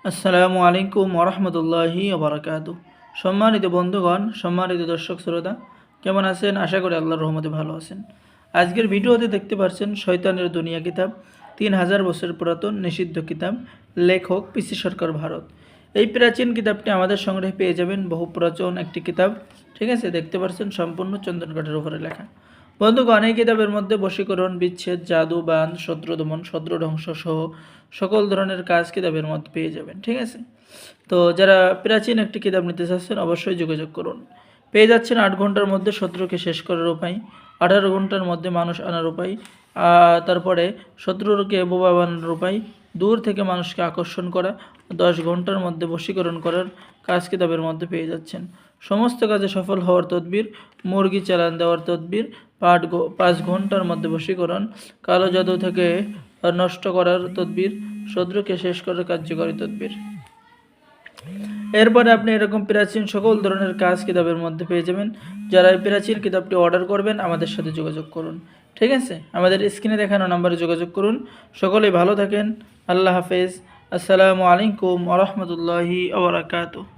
আসসালামু আলাইকুম ওরহমতুল্লাহি ওবরাকাতু। সম্মানিত বন্ধুগণ, সম্মানিত দর্শক শ্রোতা, কেমন আছেন? আশা করি আল্লাহর রহমতে ভালো আছেন। আজকের ভিডিওতে দেখতে পাচ্ছেন শয়তানের দুনিয়া কিতাব, 3000 বছর পুরাতন নিষিদ্ধ কিতাব, লেখক পিসি সরকার, ভারত। এই প্রাচীন কিতাবটি আমাদের সংগ্রহে পেয়ে যাবেন। বহু পুরাতন একটি কিতাব, ঠিক আছে। দেখতে পাচ্ছেন সম্পূর্ণ চন্দন কাঠের উপরে লেখা। বন্ধুগণ, এই কিতাবের মধ্যে বশীকরণ, বিচ্ছেদ, জাদু, বান, শত্রু দমন, শত্রু ধ্বংস সহ সকল ধরনের কাজ কিতাবের মধ্যে পেয়ে যাবেন, ঠিক আছে। তো যারা প্রাচীন একটি কিতাব নিতে চাচ্ছেন অবশ্যই যোগাযোগ করুন। পেয়ে যাচ্ছেন 8 ঘন্টার মধ্যে শত্রুকে শেষ করার উপায়, 18 ঘন্টার মধ্যে মানুষ আনার উপায়, তারপরে শত্রুকে বোবা বানানোর উপায়, দূর থেকে মানুষকে আকর্ষণ করা, 10 ঘন্টার মধ্যে বশীকরণ করার কাজ কিতাবের মধ্যে পেয়ে যাচ্ছেন। সমস্ত কাজে সফল হওয়ার তদবির, মুরগি চালান দেওয়ার তদবির, 5 ঘন্টার মধ্যে বশীকরণ, কালো জাদু থেকে নষ্ট করার তদবির, শত্রুকে শেষ করার কার্যকরী তদবির। এরপরে আপনি এরকম প্রাচীন সকল ধরনের কাজ কিতাবের মধ্যে পেয়ে যাবেন। যারা এই প্রাচীন কিতাবটি অর্ডার করবেন আমাদের সাথে যোগাযোগ করুন, ঠিক আছে। আমাদের স্ক্রিনে দেখানো নম্বরে যোগাযোগ করুন। সকলেই ভালো থাকেন। আল্লাহ হাফেজ। আসসালামু আলাইকুম ওয়া রাহমাতুল্লাহি ওয়া বারাকাতুহু।